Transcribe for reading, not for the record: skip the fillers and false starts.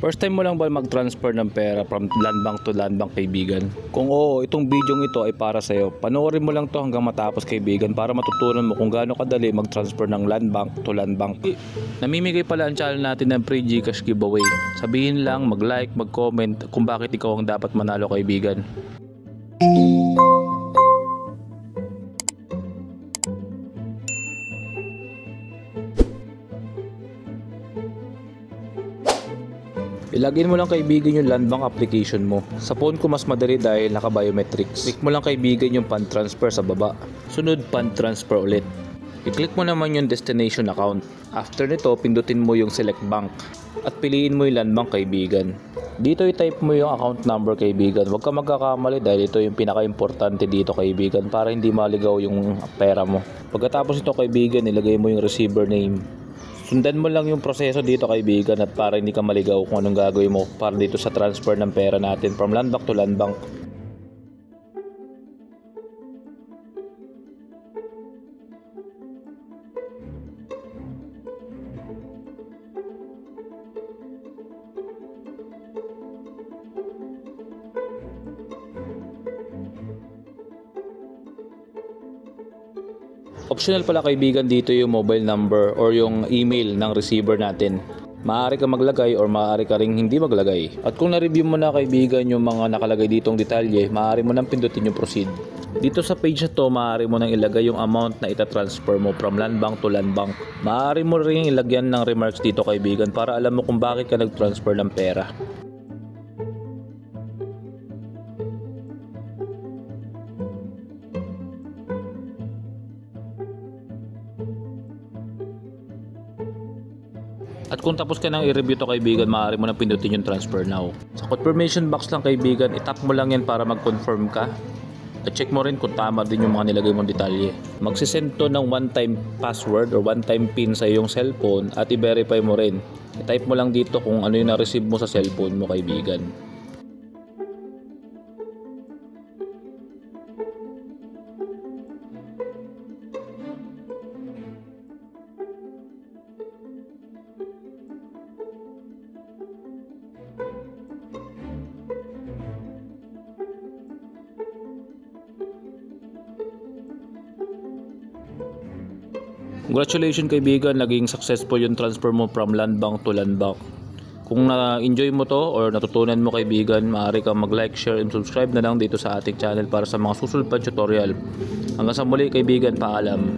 First time mo lang ba mag-transfer ng pera from land bank to land bank, kaibigan? Kung oo, itong video ito ay para sa'yo. Panoorin mo lang to hanggang matapos, kaibigan, para matutunan mo kung gaano kadali mag-transfer ng land bank to land bank. Namimigay pala ang channel natin ng free GCash giveaway. Sabihin lang, mag-like, mag-comment kung bakit ikaw ang dapat manalo, kaibigan. Ilagin mo lang, kaibigan, yung land bank application mo. Sa phone ko mas madali dahil naka-biometrics. Click mo lang, kaibigan, yung fund transfer sa baba. Sunod, fund transfer ulit. I-click mo naman yung destination account. After nito, pindutin mo yung select bank. At piliin mo yung land bank, kaibigan. Dito i-type mo yung account number, kaibigan. Huwag ka magkakamali dahil ito yung pinaka-importante dito, kaibigan, para hindi maligaw yung pera mo. Pagkatapos ito, kaibigan, ilagay mo yung receiver name. Sundan mo lang yung proseso dito, kaibigan, at para hindi ka maligaw kung anong gagawin mo para dito sa transfer ng pera natin from land bank to land bank. Optional pala, kaibigan, dito yung mobile number or yung email ng receiver natin. Maaari ka maglagay or maaari ka ring hindi maglagay. At kung na-review mo na, kaibigan, yung mga nakalagay ditong detalye, maaari mo nang pindutin yung proceed. Dito sa page na to, maaari mo nang ilagay yung amount na ita-transfer mo from land bank to land bank. Maaari mo ring ilagyan ng remarks dito, kaibigan, para alam mo kung bakit ka nag-transfer ng pera. At kung tapos ka nang i-review to, kaibigan, maaari mo nang pindutin yung transfer now. Sa confirmation box lang, kaibigan, itap mo lang yan para mag-confirm ka. At check mo rin kung tama din yung mga nilagay mong detalye. Magsisend to ng one-time password or one-time pin sa iyong cellphone at i-verify mo rin. I-type mo lang dito kung ano yung na-receive mo sa cellphone mo, kaibigan. Congratulations, kaibigan, naging successful yung transfer mo from land bank to land bank. Kung na-enjoy mo to or natutunan mo, kaibigan, maaari kang mag-like, share, and subscribe na lang dito sa ating channel para sa mga susunod pa tutorial. Hanggang sa muli, kaibigan, paalam.